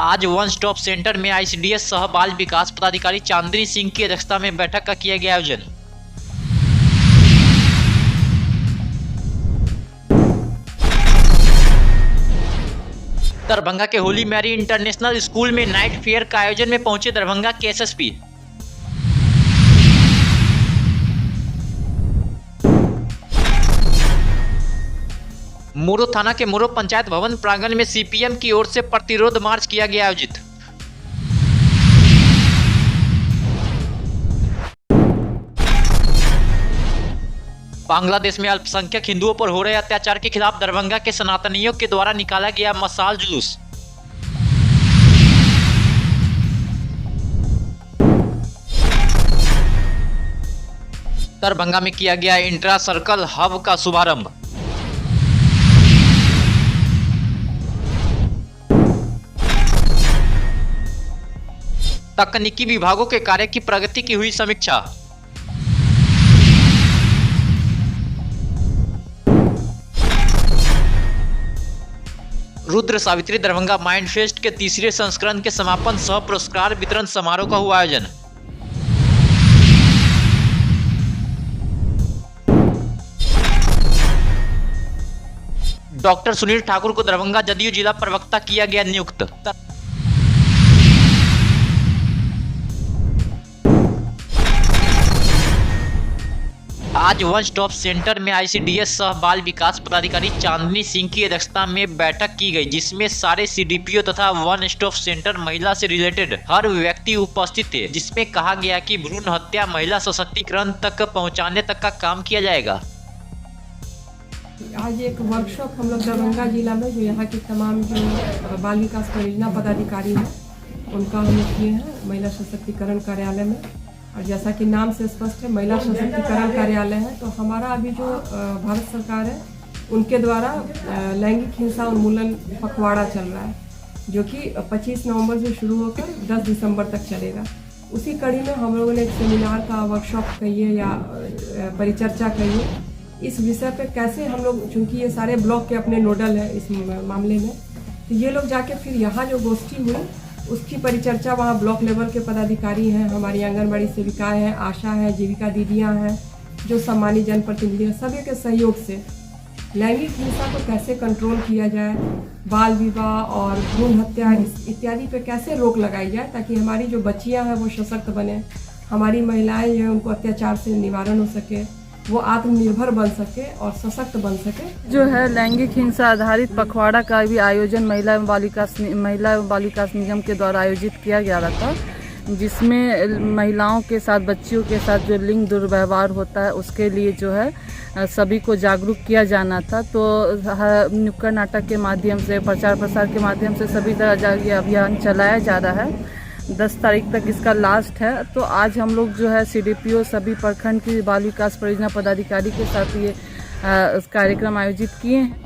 आज one stop centre में ICDS सह बाल विकास पदाधिकारी चांदनी सिंह की अध्यक्षता में बैठक का किया गया आयोजन। दरभंगा के होली मैरी इंटरनेशनल स्कूल में नाइट फेयर का आयोजन में पहुंचे दरभंगा के एसएसपी। मोरो थाना के मोरो पंचायत भवन प्रांगण में सीपीएम की ओर से प्रतिरोध मार्च किया गया आयोजित। बांग्लादेश में अल्पसंख्यक हिंदुओं पर हो रहे अत्याचार के खिलाफ दरभंगा के सनातनियों के द्वारा निकाला गया मशाल जुलूस। दरभंगा में किया गया इंट्रा सर्कल हब का शुभारंभ। तकनीकी विभागों के कार्य की प्रगति की हुई समीक्षा। रुद्र सावित्री दरभंगा माइंड फेस्ट के तीसरे संस्करण के समापन सह पुरस्कार वितरण समारोह का हुआ आयोजन। डॉक्टर सुनील ठाकुर को दरभंगा जदयू जिला प्रवक्ता किया गया नियुक्त। आज वन स्टॉप सेंटर में आईसीडीएस सह बाल विकास पदाधिकारी चांदनी सिंह की अध्यक्षता में बैठक की गई, जिसमें सारे सीडीपीओ तथा वन स्टॉप सेंटर महिला से रिलेटेड हर व्यक्ति उपस्थित थे, जिसमें कहा गया कि भ्रूण हत्या महिला सशक्तिकरण तक पहुंचाने तक का काम किया जाएगा। आज एक वर्कशॉप हम लोग दरभंगा जिला में जो यहाँ के तमाम जो बाल विकास परियोजना पदाधिकारी हैं उनका हम लोग किए हैं महिला सशक्तिकरण कार्यालय में। और जैसा कि नाम से स्पष्ट है महिला सशक्तिकरण कार्यालय है, तो हमारा अभी जो भारत सरकार है उनके द्वारा लैंगिक हिंसा उन्मूलन पखवाड़ा चल रहा है, जो कि 25 नवंबर से शुरू होकर 10 दिसंबर तक चलेगा। उसी कड़ी में हम लोगों ने एक सेमिनार का वर्कशॉप कहिए या परिचर्चा कहिए इस विषय पे कैसे हम लोग, चूँकि ये सारे ब्लॉक के अपने नोडल है इस मामले में, तो ये लोग जाके फिर यहाँ जो गोष्ठी हुई उसकी परिचर्चा वहाँ ब्लॉक लेवल के पदाधिकारी हैं, हमारी आंगनबाड़ी सेविकाएं हैं, आशा है, जीविका दीदियाँ हैं, जो सम्मानित जनप्रतिनिधि हैं, सभी के सहयोग से लैंगिक हिंसा को कैसे कंट्रोल किया जाए, बाल विवाह और भ्रूण हत्या इत्यादि पे कैसे रोक लगाई जाए, ताकि हमारी जो बच्चियाँ हैं वो सशक्त बने, हमारी महिलाएं जो हैं उनको अत्याचार से निवारण हो सके, वो आत्मनिर्भर बन सके और सशक्त बन सके। जो है लैंगिक हिंसा आधारित पखवाड़ा का भी आयोजन महिला एवं बाल विकास निगम के द्वारा आयोजित किया गया था, जिसमें महिलाओं के साथ, बच्चियों के साथ जो लिंग दुर्व्यवहार होता है उसके लिए जो है सभी को जागरूक किया जाना था। तो नुक्कड़ नाटक के माध्यम से, प्रचार प्रसार के माध्यम से सभी तरह ये अभियान चलाया जा रहा है। 10 तारीख तक इसका लास्ट है। तो आज हम लोग जो है सीडीपीओ सभी प्रखंड की बाल विकास परियोजना पदाधिकारी के साथ ये कार्यक्रम आयोजित किए हैं।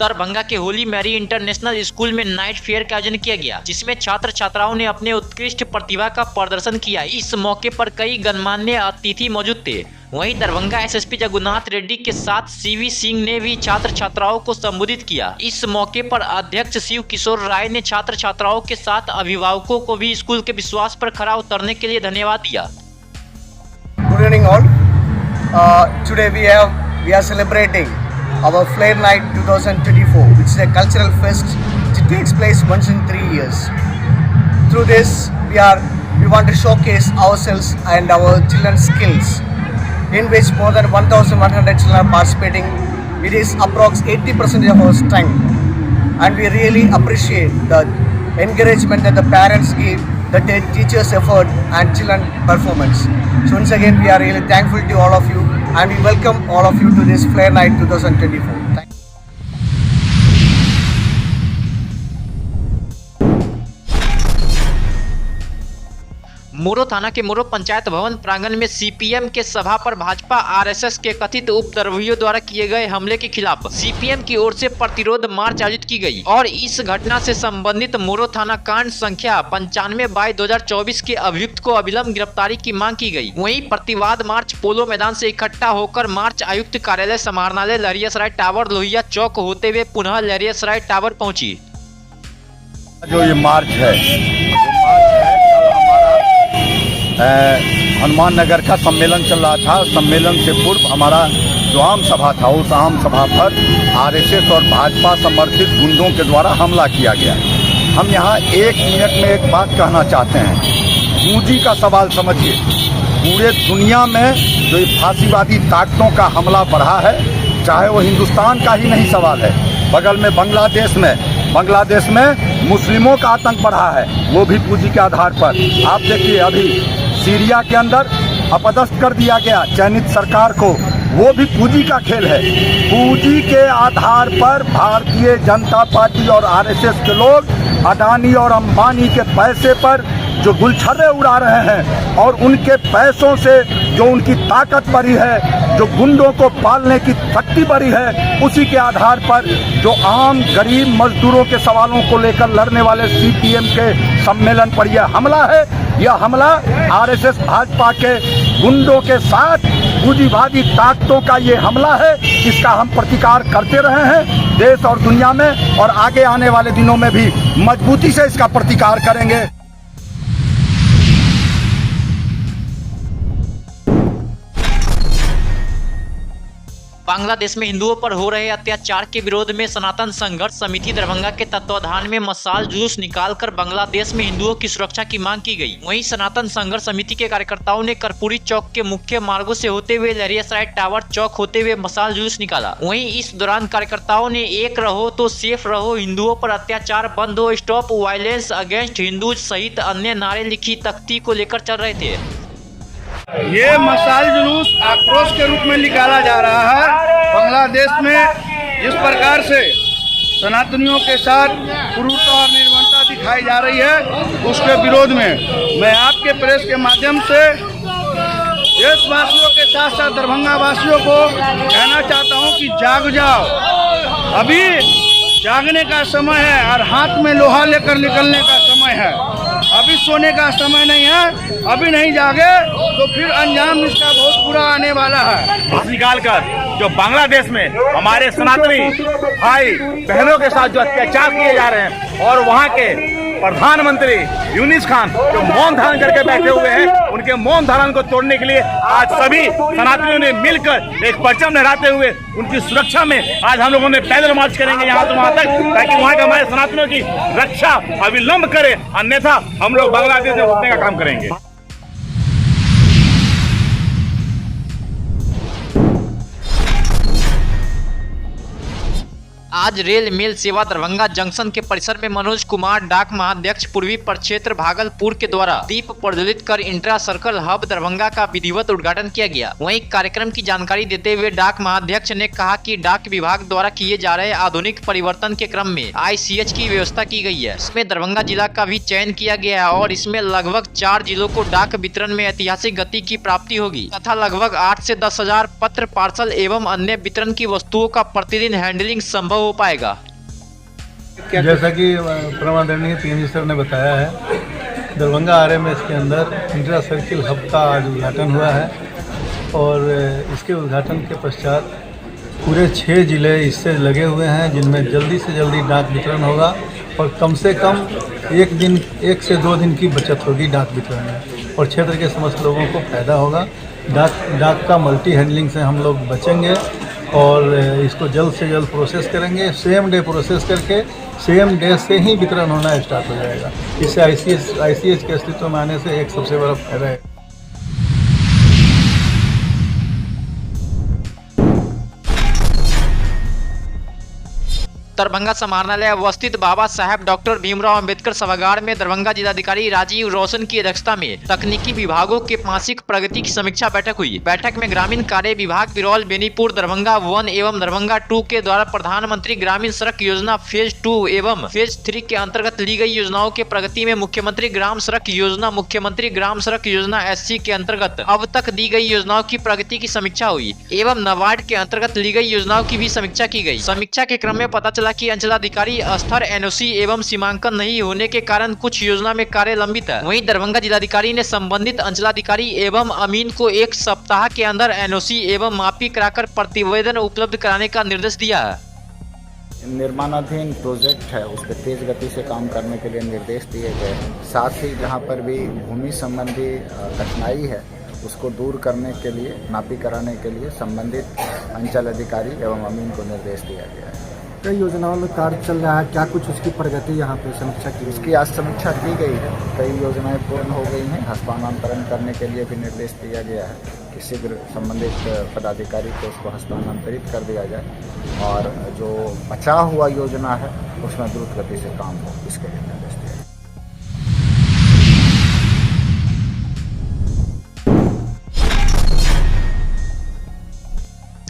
दरभंगा के होली मैरी इंटरनेशनल स्कूल में नाइट फेयर का आयोजन किया गया, जिसमें छात्र छात्राओं ने अपने उत्कृष्ट प्रतिभा का प्रदर्शन किया। इस मौके पर कई गणमान्य अतिथि मौजूद थे। वहीं दरभंगा एसएसपी जगुनाथ रेड्डी के साथ सीवी सिंह ने भी छात्र छात्राओं को संबोधित किया। इस मौके पर अध्यक्ष शिव किशोर राय ने छात्र छात्राओं के साथ अभिभावकों को भी स्कूल के विश्वास पर खरा उतरने के लिए धन्यवाद दिया। Good evening all. Today we are celebrating our Flare Night 2024, which is a cultural fest which takes place once in 3 years. Through this, we want to showcase ourselves and our children's skills, in which more than 1,100 children are participating. It is approx 80% of our strength, and we really appreciate the encouragement that the parents give, the teachers' effort and children performance. So once again, we are really thankful to all of you, and we welcome all of you to this Flare Night 2024. मोरो थाना के मोरो पंचायत भवन प्रांगण में CPM के सभा पर भाजपा आरएसएस के कथित उपद्रवियों द्वारा किए गए हमले के खिलाफ सीपीएम की ओर से प्रतिरोध मार्च आयोजित की गई और इस घटना से संबंधित मोरो थाना कांड संख्या 95/2024 के अभियुक्त को अविलंब गिरफ्तारी की मांग की गई। वहीं प्रतिवाद मार्च पोलो मैदान से इकट्ठा होकर मार्च आयुक्त कार्यालय समाहरणालय लहरियासराय टावर लोहिया चौक होते हुए पुनः लहरियासराय टावर पहुंची। जो ये मार्च है हनुमान नगर का सम्मेलन चल रहा था। सम्मेलन से पूर्व हमारा जो आम सभा था उस आम सभा पर आरएसएस और भाजपा समर्थित गुंडों के द्वारा हमला किया गया। हम यहाँ 1 मिनट में एक बात कहना चाहते हैं। पूंजी का सवाल समझिए, पूरे दुनिया में जो ये फांसीवादी ताकतों का हमला बढ़ा है, चाहे वो हिंदुस्तान का ही नहीं सवाल है, बगल में बांग्लादेश में मुस्लिमों का आतंक बढ़ा है, वो भी पूंजी के आधार पर। आप देखिए अभी सीरिया के अंदर अपदस्थ कर दिया गया चयनित सरकार को, वो भी पूंजी का खेल है। पूंजी के आधार पर भारतीय जनता पार्टी और आरएसएस के लोग अडानी और अंबानी के पैसे पर जो गुलछर्रे उड़ा रहे हैं और उनके पैसों से जो उनकी ताकत बढ़ी है, जो गुंडों को पालने की शक्ति बढ़ी है, उसी के आधार पर जो आम गरीब मजदूरों के सवालों को लेकर लड़ने वाले सीपीएम के सम्मेलन पर यह हमला है। यह हमला आरएसएस भाजपा के गुंडों के साथ पूंजीवादी ताकतों का ये हमला है। इसका हम प्रतिकार करते रहे हैं देश और दुनिया में, और आगे आने वाले दिनों में भी मजबूती से इसका प्रतिकार करेंगे। बांग्लादेश में हिंदुओं पर हो रहे अत्याचार के विरोध में सनातन संघर्ष समिति दरभंगा के तत्वाधान में मशाल जुलूस निकालकर बांग्लादेश में हिंदुओं की सुरक्षा की मांग की गई। वहीं सनातन संघर्ष समिति के कार्यकर्ताओं ने कर्पूरी चौक के मुख्य मार्गों से होते हुए लहरियासराय टावर चौक होते हुए मशाल जुलूस निकाला। वहीं इस दौरान कार्यकर्ताओं ने एक रहो तो सेफ रहो, हिंदुओं पर अत्याचार बंद हो, स्टॉप वायलेंस अगेंस्ट हिंदूज सहित अन्य नारे लिखी तख्ती को लेकर चल रहे थे। ये मशाल जुलूस आक्रोश के रूप में निकाला जा रहा है। बांग्लादेश में जिस प्रकार से सनातनियों के साथ क्रूरता और निर्ममता दिखाई जा रही है, उसके विरोध में मैं आपके प्रेस के माध्यम से देशवासियों के साथ साथ दरभंगा वासियों को कहना चाहता हूं कि जाग जाओ। अभी जागने का समय है और हाथ में लोहा लेकर निकलने का समय है। अभी सोने का समय नहीं है। अभी नहीं जागे तो फिर अंजाम इसका बहुत बुरा आने वाला है। निकाल कर जो बांग्लादेश में हमारे सनातनी भाई बहनों के साथ जो अत्याचार किए जा रहे हैं, और वहाँ के प्रधानमंत्री यूनिस खान जो मौन धारण करके बैठे हुए हैं, उनके मौन धारण को तोड़ने के लिए आज सभी सनातनियों ने मिलकर एक परचम लहराते हुए उनकी सुरक्षा में आज हम लोगों ने पैदल मार्च करेंगे यहाँ से वहाँ तक, ताकि वहाँ के हमारे सनातनियों की रक्षा अविलंब करे, अन्यथा हम लोग बांग्लादेश से उठने का काम करेंगे। आज रेल मेल सेवा दरभंगा जंक्शन के परिसर में मनोज कुमार डाक महाध्यक्ष पूर्वी प्रक्षेत्र भागलपुर के द्वारा दीप प्रज्वलित कर इंट्रा सर्कल हब दरभंगा का विधिवत उद्घाटन किया गया। वहीं कार्यक्रम की जानकारी देते हुए डाक महाध्यक्ष ने कहा कि डाक विभाग द्वारा किए जा रहे आधुनिक परिवर्तन के क्रम में ICH की व्यवस्था की गई है। इसमें दरभंगा जिला का भी चयन किया गया है और इसमें लगभग 4 जिलों को डाक वितरण में ऐतिहासिक गति की प्राप्ति होगी तथा लगभग 8 से 10 हजार पत्र पार्सल एवं अन्य वितरण की वस्तुओं का प्रतिदिन हैंडलिंग संभव हो पाएगा। जैसा कि परमादरणीय पीएम सर ने बताया है, दरभंगा RMS के अंदर इंट्रा सर्किल हब का आज उद्घाटन हुआ है और इसके उद्घाटन के पश्चात पूरे 6 जिले इससे लगे हुए हैं, जिनमें जल्दी से जल्दी डाक वितरण होगा और कम से कम 1 से 2 दिन की बचत होगी डाक वितरण में और क्षेत्र के समस्त लोगों को फायदा होगा। डाक का मल्टी हैंडलिंग से हम लोग बचेंगे और इसको जल्द से जल्द प्रोसेस करेंगे। सेम डे प्रोसेस करके सेम डे से ही वितरण होना स्टार्ट हो जाएगा। इससे ICH के अस्तित्व में आने से एक सबसे बड़ा फायदा है। दरभंगा समाहरणालय अवस्थित बाबा साहेब डॉक्टर भीमराव अंबेडकर सभागार में दरभंगा जिलाधिकारी राजीव रोशन की अध्यक्षता में तकनीकी विभागों के मासिक प्रगति की समीक्षा बैठक हुई। बैठक में ग्रामीण कार्य विभाग बिरौल, बेनीपुर, दरभंगा 1 एवं दरभंगा 2 के द्वारा प्रधानमंत्री ग्रामीण सड़क योजना फेज 2 एवं फेज 3 के अंतर्गत ली गई योजनाओं के प्रगति में मुख्यमंत्री ग्राम सड़क योजना, मुख्यमंत्री ग्राम सड़क योजना SC के अंतर्गत अब तक दी गई योजनाओं की प्रगति की समीक्षा हुई एवं नाबार्ड के अंतर्गत ली गई योजनाओं की भी समीक्षा की गई। समीक्षा के क्रम में पता चला कि अंचलाधिकारी स्तर NOC एवं सीमांकन नहीं होने के कारण कुछ योजना में कार्य लंबित है। वहीं दरभंगा जिलाधिकारी ने संबंधित अंचलाधिकारी एवं अमीन को 1 सप्ताह के अंदर NOC एवं मापी कराकर प्रतिवेदन उपलब्ध कराने का निर्देश दिया है। निर्माणाधीन प्रोजेक्ट है उस पर तेज गति से काम करने के लिए निर्देश दिए गए हैं। साथ ही जहां पर भी भूमि संबंधी कठिनाई है उसको दूर करने के लिए, नापी कराने के लिए संबंधित अंचल अधिकारी एवं अमीन को निर्देश दिया गया है। कई योजनाओं में कार्य चल रहा है, क्या कुछ उसकी प्रगति यहाँ पे समीक्षा की? इसकी आज समीक्षा की गई है। कई योजनाएं पूर्ण हो गई हैं। हस्तांतरण करने के लिए भी निर्देश दिया गया है कि शीघ्र संबंधित पदाधिकारी को उसको हस्तांतरित कर दिया जाए और जो बचा हुआ योजना है उसमें द्रुत गति से काम हो, इसके लिए निर्देश दिया है।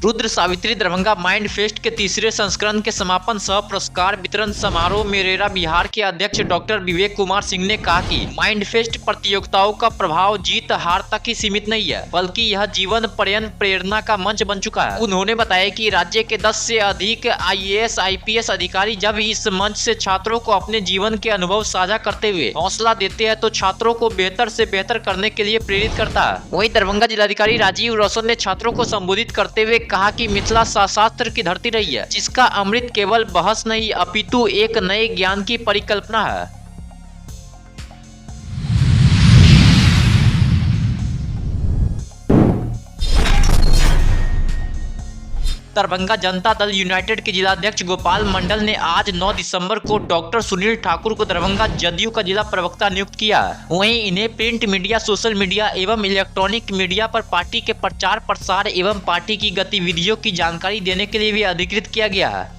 रुद्र सावित्री दरभंगा माइंड फेस्ट के तीसरे संस्करण के समापन सह पुरस्कार वितरण समारोह में रेरा बिहार के अध्यक्ष डॉक्टर विवेक कुमार सिंह ने कहा कि माइंड फेस्ट प्रतियोगिताओं का प्रभाव जीत हार तक ही सीमित नहीं है, बल्कि यह जीवन पर्यंत प्रेरणा का मंच बन चुका है। उन्होंने बताया कि राज्य के 10 से अधिक IAS IPS अधिकारी जब इस मंच से छात्रों को अपने जीवन के अनुभव साझा करते हुए हौसला देते हैं तो छात्रों को बेहतर से बेहतर करने के लिए प्रेरित करता है। वहीं दरभंगा जिलाधिकारी राजीव रोशन ने छात्रों को संबोधित करते हुए कहा कि मिथिला शास्त्र की धरती रही है, जिसका अमृत केवल बहस नहीं अपितु एक नए ज्ञान की परिकल्पना है। दरभंगा जनता दल यूनाइटेड के जिलाध्यक्ष गोपाल मंडल ने आज 9 दिसंबर को डॉक्टर सुनील ठाकुर को दरभंगा जदयू का जिला प्रवक्ता नियुक्त किया। वहीं इन्हें प्रिंट मीडिया, सोशल मीडिया एवं इलेक्ट्रॉनिक मीडिया पर पार्टी के प्रचार प्रसार एवं पार्टी की गतिविधियों की जानकारी देने के लिए भी अधिकृत किया गया है।